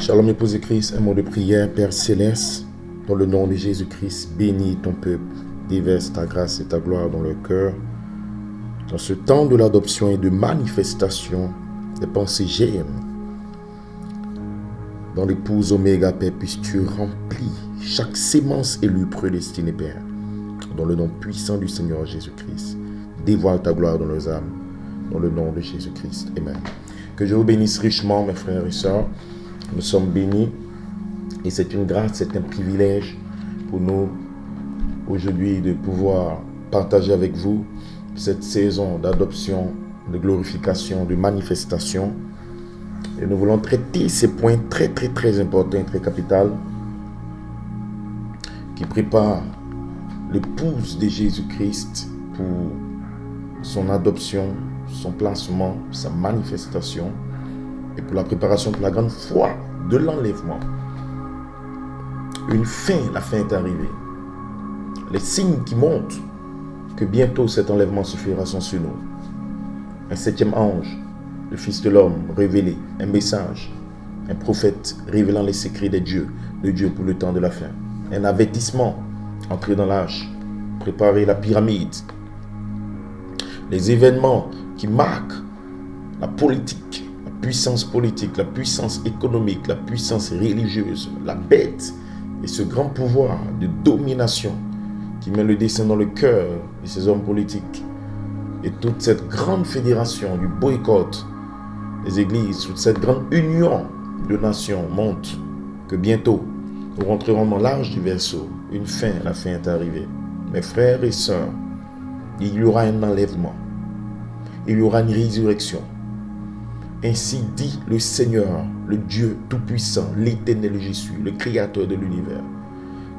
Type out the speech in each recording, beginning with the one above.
Shalom épouse Christ, un mot de prière. Père Céleste, dans le nom de Jésus-Christ, bénis ton peuple, déverse ta grâce et ta gloire dans leur cœur. Dans ce temps de l'adoption et de manifestation des pensées GM, dans l'épouse Oméga, Père, puisses-tu remplir chaque sémence élue prédestinée, Père. Dans le nom puissant du Seigneur Jésus-Christ, dévoile ta gloire dans leurs âmes. Dans le nom de Jésus-Christ. Amen. Que Dieu vous bénisse richement, mes frères et sœurs. Nous sommes bénis et c'est une grâce, c'est un privilège pour nous aujourd'hui de pouvoir partager avec vous cette saison d'adoption, de glorification, de manifestation. Et nous voulons traiter ces points très importants, très capitaux qui préparent l'épouse de Jésus-Christ pour son adoption, son placement, sa manifestation et pour la préparation pour la grande foi de l'enlèvement. Une fin, la fin est arrivée. Les signes qui montrent que bientôt cet enlèvement se fera sont sur nous. Un septième ange, le Fils de l'homme révélé, un message, un prophète révélant les secrets de Dieu pour le temps de la fin. Un avertissement, entrer dans l'âge, préparer la pyramide. Les événements qui marquent la politique, la puissance économique, la puissance religieuse, la bête et ce grand pouvoir de domination qui met le dessein dans le cœur de ces hommes politiques et toute cette grande fédération du boycott des églises, toute cette grande union de nations montre que bientôt nous rentrerons dans l'âge du Verseau. Une fin, la fin est arrivée. Mes frères et sœurs, il y aura un enlèvement. Il y aura une résurrection. Ainsi dit le Seigneur, le Dieu Tout-Puissant, l'Éternel Jésus, le Créateur de l'univers.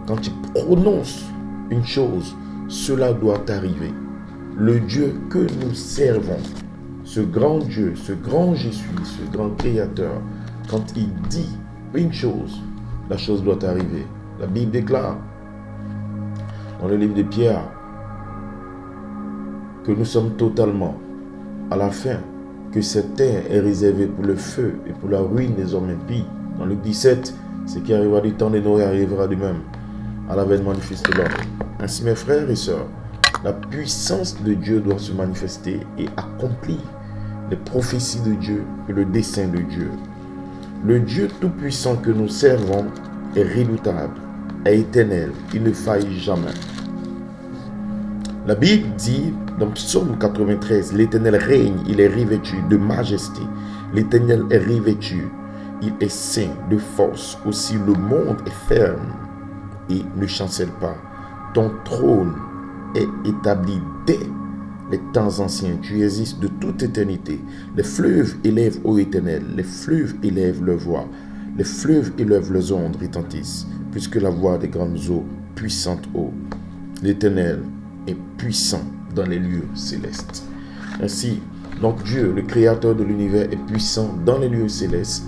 Quand tu prononces une chose, cela doit arriver. Le Dieu que nous servons, ce grand Dieu, ce grand Jésus, ce grand Créateur, quand il dit une chose, la chose doit arriver. La Bible déclare dans le livre de Pierre que nous sommes totalement à la fin, que cette terre est réservée pour le feu et pour la ruine des hommes impies. Dans Luc 17, ce qui arrivera du temps de Noé arrivera de même à l'avènement du Fils de l'homme. Ainsi, mes frères et sœurs, la puissance de Dieu doit se manifester et accomplir les prophéties de Dieu et le dessein de Dieu. Le Dieu tout-puissant que nous servons est redoutable, est éternel, il ne faillit jamais. La Bible dit dans Psaume 93, l'Éternel règne, il est revêtu de majesté. L'Éternel est revêtu, il est saint de force. Aussi le monde est ferme et ne chancelle pas. Ton trône est établi dès les temps anciens. Tu existes de toute éternité. Les fleuves élèvent, ô Éternel, les fleuves élèvent leur voix. Les fleuves élèvent leurs ondes retentissent, puisque la voix des grandes eaux, puissantes eaux. L'Éternel est puissant dans les lieux célestes. Ainsi, notre Dieu, le Créateur de l'univers, est puissant dans les lieux célestes.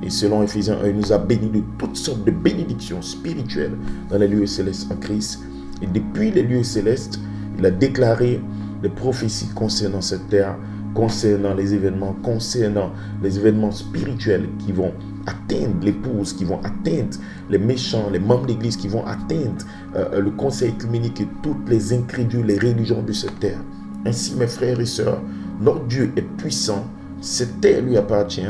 Et selon Éphésiens 1, il nous a bénis de toutes sortes de bénédictions spirituelles dans les lieux célestes en Christ. Et depuis les lieux célestes, il a déclaré les prophéties concernant cette terre, concernant les événements spirituels qui vont atteindre l'épouse, qui vont atteindre les méchants, les membres d'église, qui vont atteindre le conseil œcuménique et toutes les incrédules, les religions de cette terre. Ainsi, mes frères et sœurs, notre Dieu est puissant, cette terre lui appartient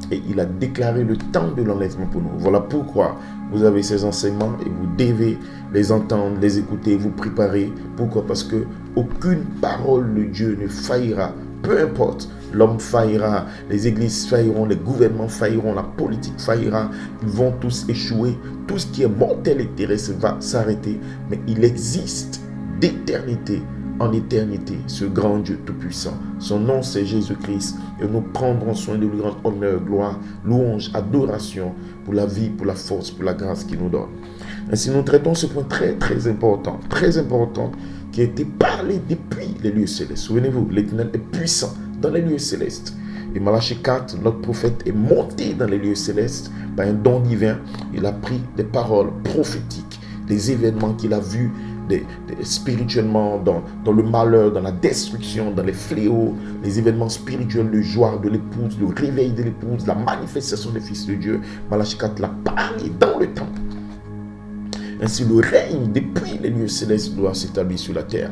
et il a déclaré le temps de l'enlèvement pour nous. Voilà pourquoi vous avez ces enseignements et vous devez les entendre, les écouter, vous préparer. Pourquoi? Parce que aucune parole de Dieu ne faillira. Peu importe, l'homme faillira, les églises failliront, les gouvernements failliront, la politique faillira, ils vont tous échouer. Tout ce qui est mortel et terrestre va s'arrêter. Mais il existe d'éternité en éternité ce grand Dieu tout-puissant. Son nom c'est Jésus-Christ et nous prendrons soin de lui rendre honneur, gloire, louange, adoration pour la vie, pour la force, pour la grâce qu'il nous donne. Ainsi nous traitons ce point très important qui a été parlé depuis les lieux célestes. Souvenez-vous, l'Éternel est puissant dans les lieux célestes. Et Malachie 4, notre prophète est monté dans les lieux célestes par un don divin. Il a pris des paroles prophétiques, des événements qu'il a vus, spirituellement, dans le malheur, dans la destruction, dans les fléaux, les événements spirituels de joie de l'épouse, le réveil de l'épouse, la manifestation des fils de Dieu. Malachi 4 l'a parlé dans le temps. Ainsi, le règne depuis les lieux célestes doit s'établir sur la terre.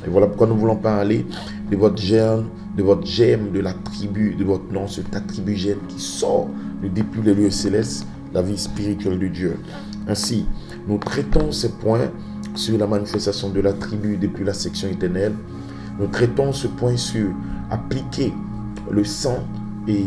Et voilà pourquoi nous voulons parler de votre germe, de la tribu, de votre nom, sur ta tribu germe qui sort depuis les lieux célestes, la vie spirituelle de Dieu. Ainsi, nous traitons ces points sur la manifestation de la tribu depuis la section éternelle. Nous traitons ce point sur appliquer le sang et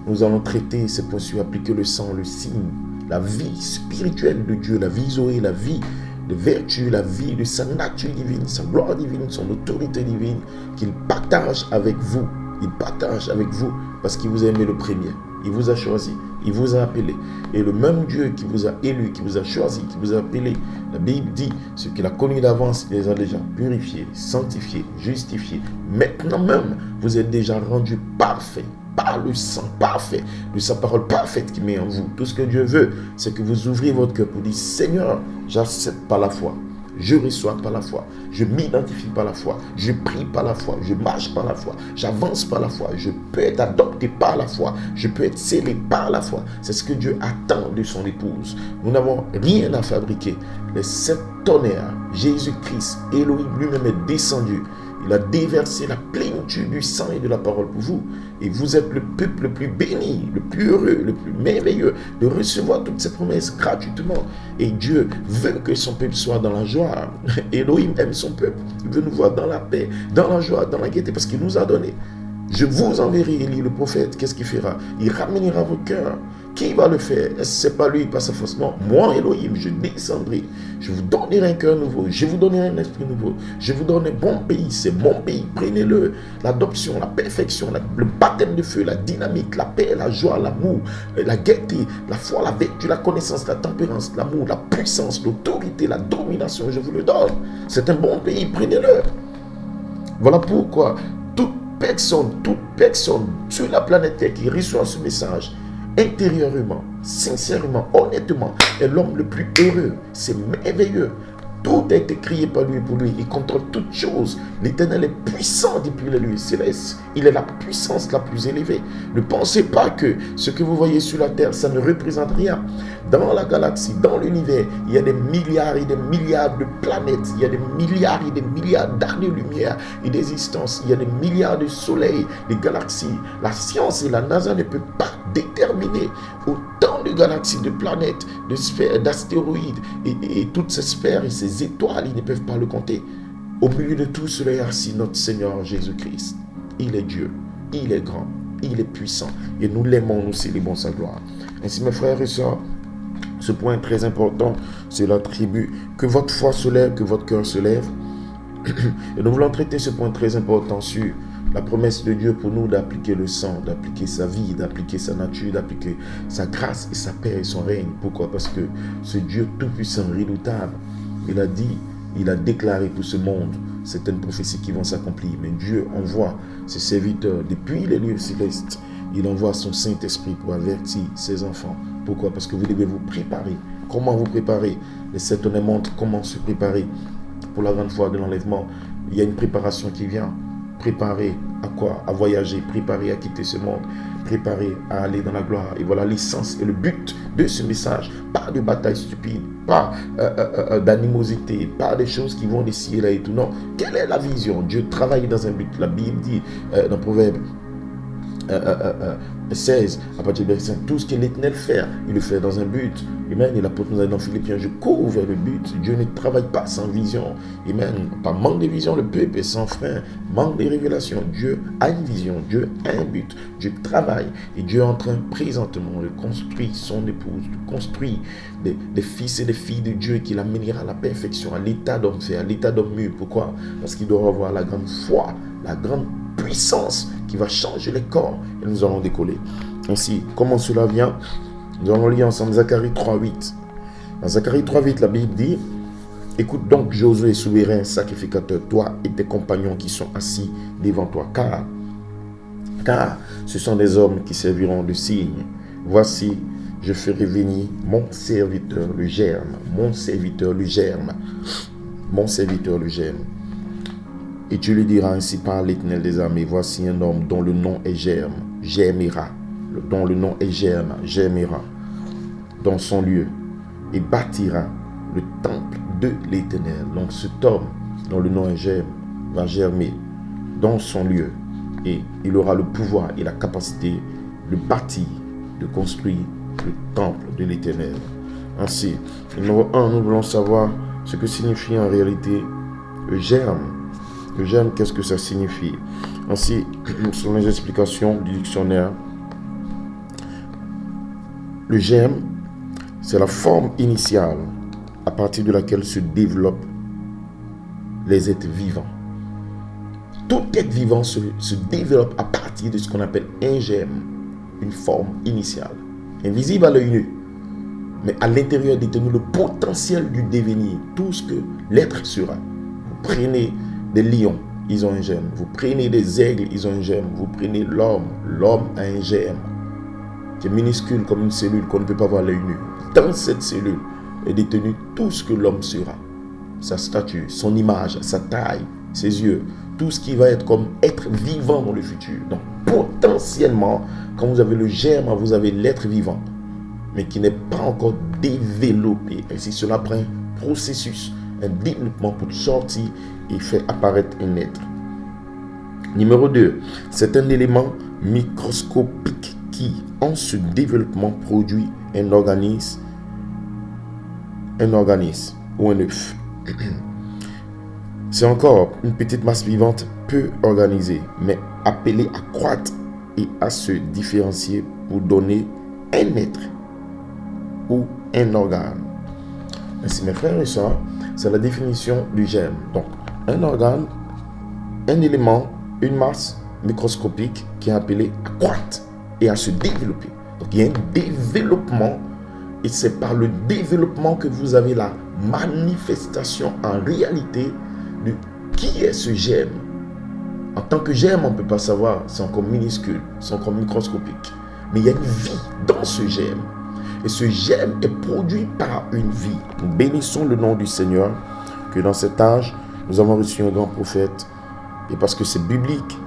nous allons traiter ce point sur appliquer le sang, le signe, la vie spirituelle de Dieu, la vie Zoé, la vie de vertu, la vie de sa nature divine, sa gloire divine, son autorité divine qu'il partage avec vous. Il partage avec vous parce qu'il vous a aimé le premier. Il vous a choisi, il vous a appelé. Et le même Dieu qui vous a élu, qui vous a choisi, qui vous a appelé, la Bible dit, ce qu'il a connu d'avance, il les a déjà purifiés, sanctifiés, justifiés. Maintenant même, vous êtes déjà rendus parfaits par le sang parfait, de sa parole parfaite qui met en vous. Tout ce que Dieu veut, c'est que vous ouvriez votre cœur pour dire, Seigneur, j'accepte par la foi. Je reçois par la foi, je m'identifie par la foi, je prie par la foi, je marche par la foi, j'avance par la foi, je peux être adopté par la foi, je peux être scellé par la foi. C'est ce que Dieu attend de son épouse. Nous n'avons rien à fabriquer. Les 7 tonnerres, Jésus-Christ, Elohim lui-même est descendu. Il a déversé la plénitude du sang et de la parole pour vous. Et vous êtes le peuple le plus béni, le plus heureux, le plus merveilleux de recevoir toutes ces promesses gratuitement. Et Dieu veut que son peuple soit dans la joie. Elohim aime son peuple. Il veut nous voir dans la paix, dans la joie, dans la gaieté, parce qu'il nous a donné. Je vous enverrai, Élie le prophète. Qu'est-ce qu'il fera? Il ramènera vos cœurs. Qui va le faire? Est-ce que ce n'est pas lui, pas sa forcément? Moi, Elohim, je descendrai. Je vous donnerai un cœur nouveau. Je vous donnerai un esprit nouveau. Je vous donne un bon pays. C'est mon pays. Prenez-le. L'adoption, la perfection, le baptême de feu, la dynamique, la paix, la joie, l'amour, la gaieté, la foi, la vertu, la connaissance, la tempérance, l'amour, la puissance, l'autorité, la domination. Je vous le donne. C'est un bon pays. Prenez-le. Voilà pourquoi toute personne sur la planète Terre qui reçoit ce message, intérieurement, sincèrement, honnêtement, est l'homme le plus heureux. C'est merveilleux. Tout a été créé par lui et pour lui. Il contrôle toutes choses. L'Éternel est puissant depuis les lieux célestes. Il est la puissance la plus élevée. Ne pensez pas que ce que vous voyez sur la terre, ça ne représente rien. Dans la galaxie, dans l'univers, il y a des milliards et des milliards de planètes. Il y a des milliards et des milliards d'années-lumière et d'existence. Il y a des milliards de soleils, de galaxies. La science et la NASA ne peuvent pas déterminer autant de galaxies, de planètes, de sphères, d'astéroïdes et toutes ces sphères et ces étoiles, ils ne peuvent pas le compter. Au milieu de tout cela est assis notre Seigneur Jésus-Christ. Il est Dieu, il est grand, il est puissant et nous l'aimons, nous célébrons sa gloire. Ainsi mes frères et sœurs, ce point très important, c'est l'attribut. Que votre foi se lève, que votre cœur se lève. Et nous voulons traiter ce point très important sur la promesse de Dieu pour nous d'appliquer le sang, d'appliquer sa vie, d'appliquer sa nature, d'appliquer sa grâce et sa paix et son règne. Pourquoi? Parce que ce Dieu tout-puissant, redoutable, il a dit, il a déclaré pour ce monde certaines prophéties qui vont s'accomplir. Mais Dieu envoie ses serviteurs depuis les lieux célestes. Il envoie son Saint-Esprit pour avertir ses enfants. Pourquoi? Parce que vous devez vous préparer. Comment vous préparer? Les 7 tonnerres montrent comment se préparer pour la grande fois de l'enlèvement. Il y a une préparation qui vient. Préparer à quoi? À voyager, préparer à quitter ce monde, préparer à aller dans la gloire. Et voilà l'essence et le but de ce message. Pas de bataille stupide, pas d'animosité, pas des choses qui vont d'ici et là et tout. Non. Quelle est la vision? Dieu travaille dans un but. La Bible dit dans Proverbe 16, à partir du verset 5, tout ce que l'Éternel fait, il le fait dans un but. Amen. Il apporte nous dans Philippiens, je cours vers le but. Dieu ne travaille pas sans vision. Amen. Par manque de vision, le peuple est sans frein. Manque de révélation. Dieu a une vision. Dieu a un but. Dieu travaille. Et Dieu est en train présentement de construire son épouse, de construire des fils et des filles de Dieu qu'il amènera à la perfection, à l'état d'homme fait, à l'état d'homme mûr. Pourquoi? Parce qu'il doit avoir la grande foi, la grande puissance qui va changer les corps et nous allons décoller. Ainsi, comment cela vient? Nous allons lire ensemble Zacharie 3.8. Dans Zacharie 3.8, la Bible dit: écoute donc, Josué, souverain sacrificateur, toi et tes compagnons qui sont assis devant toi, car ce sont des hommes qui serviront de signe. Voici, je ferai venir mon serviteur le germe, mon serviteur le J'aime. Et tu lui diras ainsi par l'Éternel des armées, voici un homme dont le nom est Germe, Germera, dont le nom est Germe, Germera, dans son lieu, et bâtira le temple de l'Éternel. Donc cet homme dont le nom est Germe va germer dans son lieu, et il aura le pouvoir et la capacité de bâtir, de construire le temple de l'Éternel. Ainsi, numéro 1, nous voulons savoir ce que signifie en réalité le germe. Le germe, qu'est-ce que ça signifie? Ainsi, selon les explications du dictionnaire, le germe, c'est la forme initiale à partir de laquelle se développent les êtres vivants. Tout être vivant se développe à partir de ce qu'on appelle un germe, une forme initiale, invisible à l'œil nu, mais à l'intérieur détenu le potentiel du devenir, tout ce que l'être sera. Vous prenez des lions, ils ont un germe. Vous prenez des aigles, ils ont un germe. Vous prenez l'homme, l'homme a un germe qui est minuscule comme une cellule qu'on ne peut pas voir à l'œil nu. Dans cette cellule est détenu tout ce que l'homme sera. Sa stature, son image, sa taille, ses yeux, tout ce qui va être comme être vivant dans le futur. Donc potentiellement, quand vous avez le germe, vous avez l'être vivant, mais qui n'est pas encore développé. Et si cela prend un processus, un développement pour sortir et faire apparaître un être. Numéro 2, c'est un élément microscopique qui, en ce développement, produit un organisme ou un œuf. C'est encore une petite masse vivante peu organisée, mais appelée à croître et à se différencier pour donner un être ou un organe. Ainsi, mes frères et sœurs, c'est la définition du germe. Donc, un organe, un élément, une masse microscopique qui est appelée à croître et à se développer. Donc, il y a un développement et c'est par le développement que vous avez la manifestation en réalité de qui est ce germe. En tant que germe, on ne peut pas savoir, c'est encore minuscule, c'est encore microscopique. Mais il y a une vie dans ce germe. Et ce germe est produit par une vie. Nous bénissons le nom du Seigneur, que dans cet âge, nous avons reçu un grand prophète. Et parce que c'est biblique,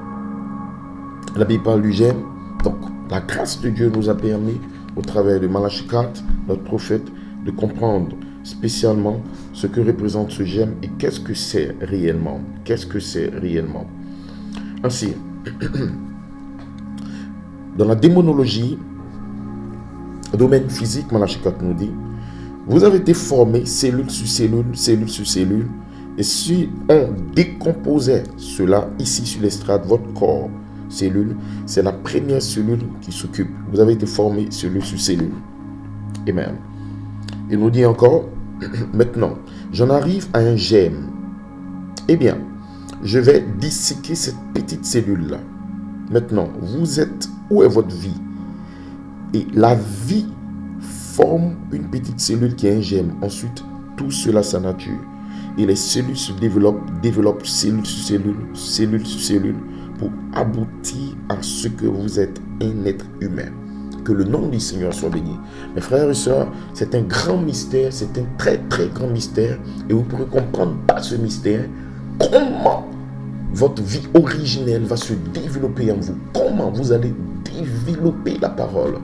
la Bible parle du germe. Donc, la grâce de Dieu nous a permis, au travers de Malachie 4, notre prophète, de comprendre spécialement ce que représente ce germe et qu'est-ce que c'est réellement. Qu'est-ce que c'est réellement. Ainsi, dans la démonologie, domaine physique, Malachie 4 nous dit, vous avez été formés cellule sur cellule, cellule sur cellule, et si on décomposait cela ici sur l'estrade, votre corps, cellule, c'est la première cellule qui s'occupe. Vous avez été formés cellule sur cellule. Amen. Il nous dit encore, maintenant, j'en arrive à un germe. Eh bien, je vais disséquer cette petite cellule-là. Maintenant, vous êtes, où est votre vie? Et la vie forme une petite cellule qui est un germe. Ensuite, tout cela sa nature. Et les cellules se développent cellule sur cellule, cellule sur cellule, pour aboutir à ce que vous êtes, un être humain. Que le nom du Seigneur soit béni. Mes frères et sœurs, c'est un grand mystère, c'est un très très grand mystère. Et vous pourrez comprendre par ce mystère comment votre vie originelle va se développer en vous. Comment vous allez développer la parole.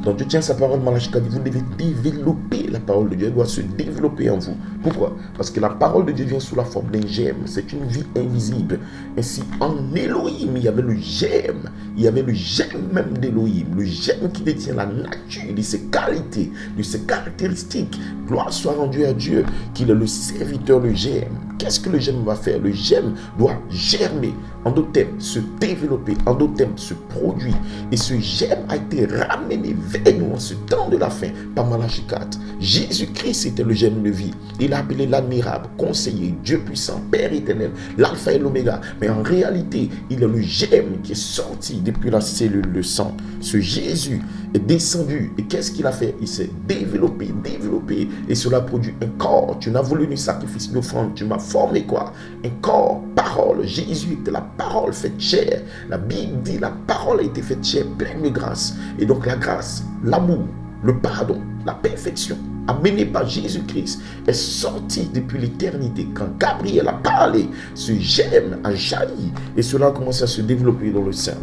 Donc Dieu tient sa parole, Malachie 4, vous devez développer la parole de Dieu. Elle doit se développer en vous. Pourquoi? Parce que la parole de Dieu vient sous la forme d'un germe. C'est une vie invisible. Ainsi, en Elohim, il y avait le germe. Il y avait le germe même d'Elohim. Le germe qui détient la nature de ses qualités, de ses caractéristiques. Gloire soit rendue à Dieu, qu'il est le serviteur, le germe. Qu'est-ce que le germe va faire? Le germe doit germer. En d'autres termes, se développer. En d'autres termes, se produire. Et ce germe a été ramené vers nous en ce temps de la fin par Malachie 4. Jésus-Christ était le germe de vie. Il a appelé l'admirable, conseiller, Dieu puissant, Père éternel, l'alpha et l'oméga. Mais en réalité, il est le germe qui est sorti depuis la cellule de sang. Ce Jésus est descendu. Et qu'est-ce qu'il a fait? Il s'est développé. Et cela produit un corps. Tu n'as voulu ni sacrifice ni offrande. Tu m'as formé quoi? Un corps, parole. Jésus était la parole faite chair. La Bible dit la parole a été faite chair, pleine de grâce. Et donc la grâce, l'amour, le pardon, la perfection, amené par Jésus-Christ, est sorti depuis l'éternité. Quand Gabriel a parlé, ce germe a jailli et cela a commencé à se développer dans le sein.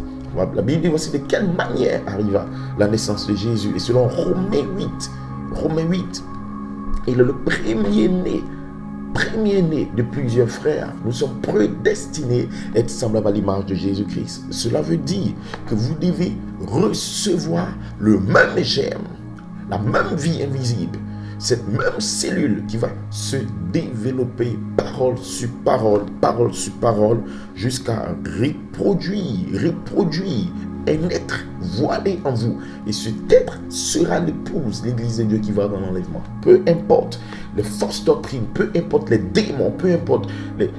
La Bible dit voici de quelle manière arriva la naissance de Jésus. Et selon Romains 8, il est le premier-né de plusieurs frères. Nous sommes prédestinés à être semblables à l'image de Jésus-Christ. Cela veut dire que vous devez recevoir le même germe, la même vie invisible, cette même cellule qui va se développer parole sur parole, jusqu'à reproduire un être voilé en vous. Et cet être sera l'épouse, l'église de Dieu qui va dans l'enlèvement. Peu importe les fausses doctrines, peu importe les démons, peu importe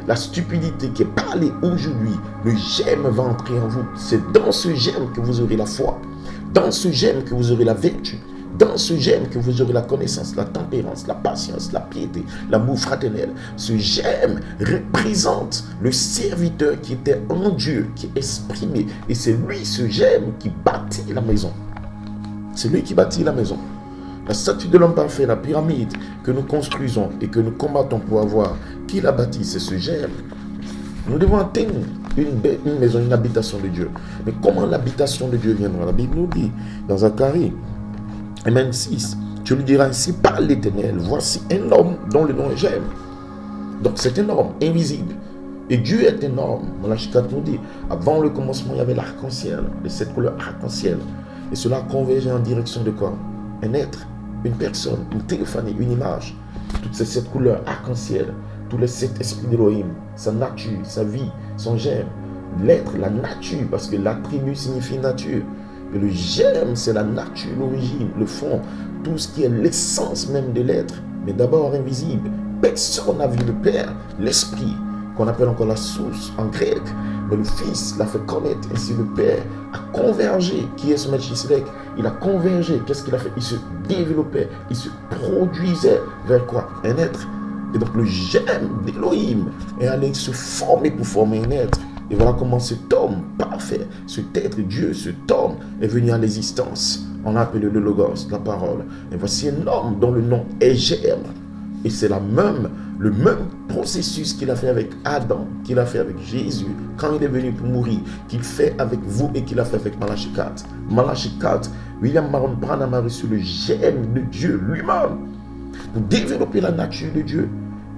la stupidité qui est parlée aujourd'hui, le germe va entrer en vous. C'est dans ce germe que vous aurez la foi, dans ce germe que vous aurez la vertu, dans ce germe que vous aurez la connaissance, la tempérance, la patience, la piété, l'amour fraternel. Ce germe représente le serviteur qui était en Dieu, qui est exprimé. Et c'est lui, ce germe, qui bâtit la maison. C'est lui qui bâtit la maison. La statue de l'homme parfait, la pyramide que nous construisons et que nous combattons pour avoir, qui l'a bâti, c'est ce germe. Nous devons atteindre une maison, une habitation de Dieu. Mais comment l'habitation de Dieu viendra? La Bible nous dit dans Zacharie, et même 6, tu lui diras ainsi, parle l'Éternel, voici un homme dont le nom est Germe. Donc c'est un homme invisible. Et Dieu est un homme. Malachie 4 nous dit, avant le commencement, il y avait l'arc-en-ciel, les 7 couleurs arc-en-ciel. Et cela convergeait en direction de quoi? Un être, une personne, une théophanie, une image. Toutes ces 7 couleurs arc-en-ciel, tous les 7 esprits d'Élohim, sa nature, sa vie, son germe. L'être, la nature, parce que l'attribut signifie nature. Et le germe, c'est la nature, l'origine, le fond, tout ce qui est l'essence même de l'être, mais d'abord invisible. Personne n'a vu le Père, l'Esprit, qu'on appelle encore la source en grec, mais le Fils l'a fait connaître, ainsi le Père a convergé. Qui est ce Melchisedec? Il a convergé. Qu'est-ce qu'il a fait? Il se développait, il se produisait vers quoi? Un être. Et donc le germe d'Élohim est allé se former pour former un être. Et voilà comment cet homme parfait, cet être Dieu, cet homme est venu à l'existence. On l'a appelé le Logos, la parole. Et voici un homme dont le nom est Germe. Et c'est le même processus qu'il a fait avec Adam, qu'il a fait avec Jésus, quand il est venu pour mourir, qu'il fait avec vous et qu'il a fait avec Malachie 4. Malachie 4, William Marion Branham a reçu le germe de Dieu lui-même pour développer la nature de Dieu.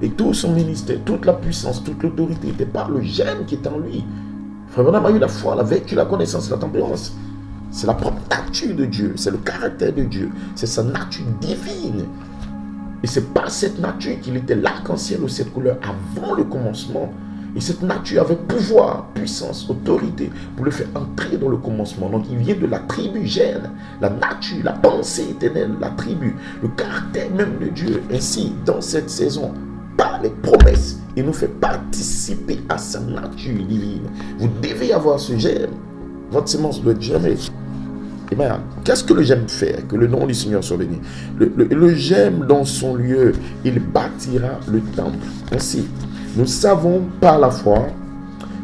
Et tout son ministère, toute la puissance, toute l'autorité était par le germe qui est en lui. Frère Branham a eu la foi, la vertu, la connaissance, la tempérance. C'est la propre nature de Dieu, c'est le caractère de Dieu, c'est sa nature divine. Et c'est par cette nature qu'il était l'arc-en-ciel aux 7 couleurs avant le commencement. Et cette nature avait pouvoir, puissance, autorité pour le faire entrer dans le commencement. Donc il vient de la tribu gène, la nature, la pensée éternelle, la tribu, le caractère même de Dieu. Ainsi, dans cette saison, par les promesses, il nous fait participer à sa nature divine. Vous devez avoir ce germe. Votre semence doit être germée. Et bien, qu'est-ce que le germe fait? Que le nom du Seigneur soit béni. Le germe, dans son lieu, il bâtira le temple. Ainsi, nous savons par la foi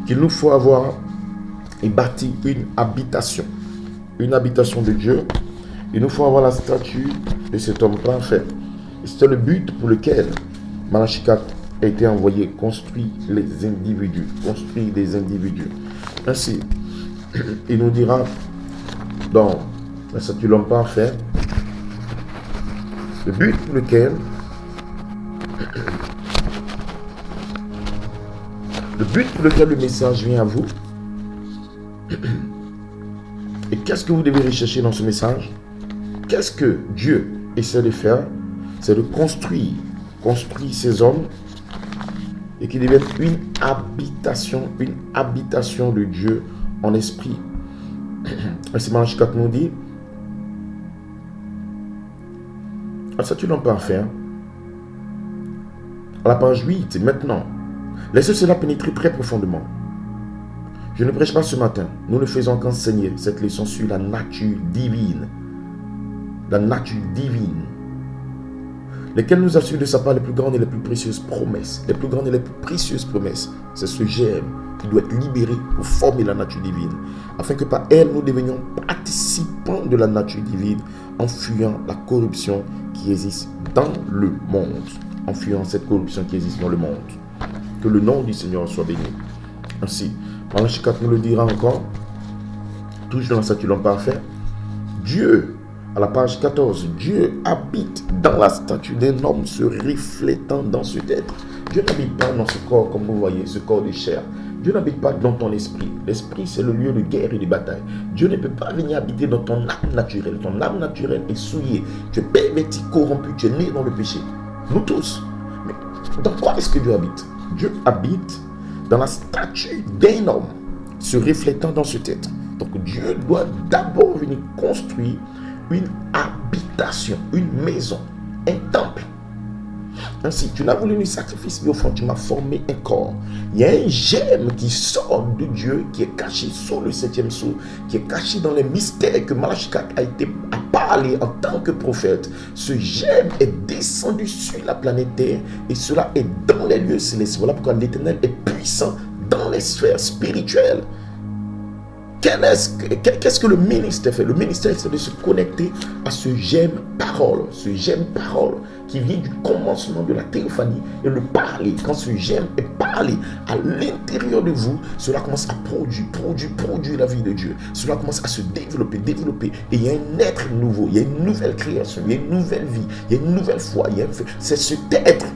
qu'il nous faut avoir et bâtir une habitation de Dieu. Il nous faut avoir la statue de cet homme parfait. Et c'est le but pour lequel Malachie 4 a été envoyé, construire les individus, construire des individus. Ainsi, il nous dira dans la statue de l'homme parfait, le but pour lequel le message vient à vous. Et qu'est-ce que vous devez rechercher dans ce message? Qu'est-ce que Dieu essaie de faire? C'est de construire ces hommes et qu'ils deviennent une habitation de Dieu en esprit. Ainsi Malachie 4 nous dit, ça tu n'en peux pas faire. À la page 8, maintenant, laissez cela pénétrer très profondément. Je ne prêche pas ce matin, nous ne faisons qu'enseigner cette leçon sur la nature divine. La nature divine. lesquels nous assurent de sa part les plus grandes et les plus précieuses promesses. Les plus grandes et les plus précieuses promesses. C'est ce germe qui doit être libéré pour former la nature divine, afin que par elle, nous devenions participants de la nature divine, en fuyant la corruption qui existe dans le monde. En fuyant cette corruption qui existe dans le monde. Que le nom du Seigneur soit béni. Ainsi, Malachie 4 nous le dira encore, toujours dans la statue de l'homme parfait. Dieu, à la page 14, Dieu habite dans la statue d'un homme se reflétant dans ce être. Dieu n'habite pas dans ce corps, comme vous voyez, ce corps de chair. Dieu n'habite pas dans ton esprit. L'esprit, c'est le lieu de guerre et de bataille. Dieu ne peut pas venir habiter dans ton âme naturelle. Ton âme naturelle est souillée. Tu es perverti, corrompu, tu es né dans le péché. Nous tous. Mais dans quoi est-ce que Dieu habite? Dieu habite dans la statue d'un homme se reflétant dans ce être. Donc Dieu doit d'abord venir construire une habitation, une maison, un temple. Ainsi, tu n'as voulu ni sacrifice ni offrande, tu m'as formé un corps. Il y a un germe qui sort de Dieu, qui est caché sous le 7e sceau, qui est caché dans les mystères que Malachie 4 a parlé en tant que prophète. Ce germe est descendu sur la planète Terre et cela est dans les lieux célestes. Voilà pourquoi l'Éternel est puissant dans les sphères spirituelles. Qu'est-ce que le ministère fait? Le ministère, c'est de se connecter à ce germe parole qui vient du commencement de la théophanie et le parler. Quand ce germe est parlé à l'intérieur de vous, cela commence à produire la vie de Dieu. Cela commence à se développer. Et il y a un être nouveau, il y a une nouvelle création, il y a une nouvelle vie, il y a une nouvelle foi. C'est cet être.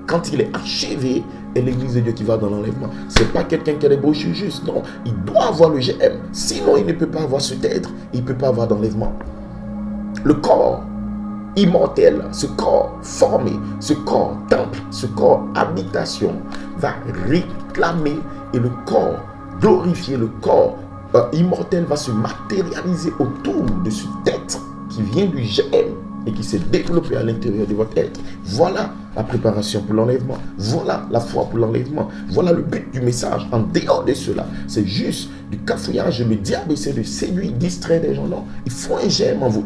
Quand il est achevé, et l'église de Dieu qui va dans l'enlèvement. Ce n'est pas quelqu'un qui a des brochures justes. Non, il doit avoir le GM. Sinon, il ne peut pas avoir cet être. Il ne peut pas avoir d'enlèvement. Le corps immortel, ce corps formé, ce corps temple, ce corps habitation va réclamer et le corps glorifié, le corps immortel va se matérialiser autour de ce être qui vient du GM et qui s'est développé à l'intérieur de votre être. Voilà la préparation pour l'enlèvement. Voilà la foi pour l'enlèvement. Voilà le but du message. En dehors de cela, c'est juste du cafouillage. Le diable essaie de séduire, distraire les gens. Non, il faut un germe en vous.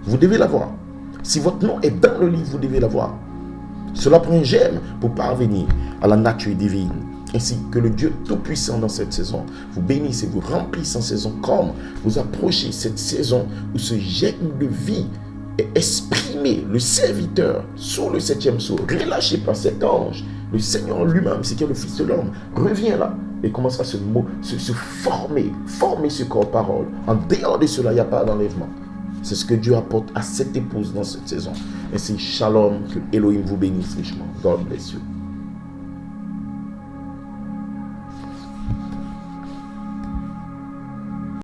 Vous devez l'avoir. Si votre nom est dans le livre, vous devez l'avoir. Cela prend un germe pour parvenir à la nature divine. Ainsi que le Dieu Tout-Puissant dans cette saison vous bénisse et vous remplisse en saison comme vous approchez cette saison où ce germe de vie est exprimé, le serviteur sur le 7e sceau, relâché par cet ange, le Seigneur lui-même, c'est qui est le Fils de l'homme, revient là et commence à se former ce corps parole. En dehors de cela, il n'y a pas d'enlèvement. C'est ce que Dieu apporte à cette épouse dans cette saison. Ainsi, shalom, que Elohim vous bénisse richement. God bless you.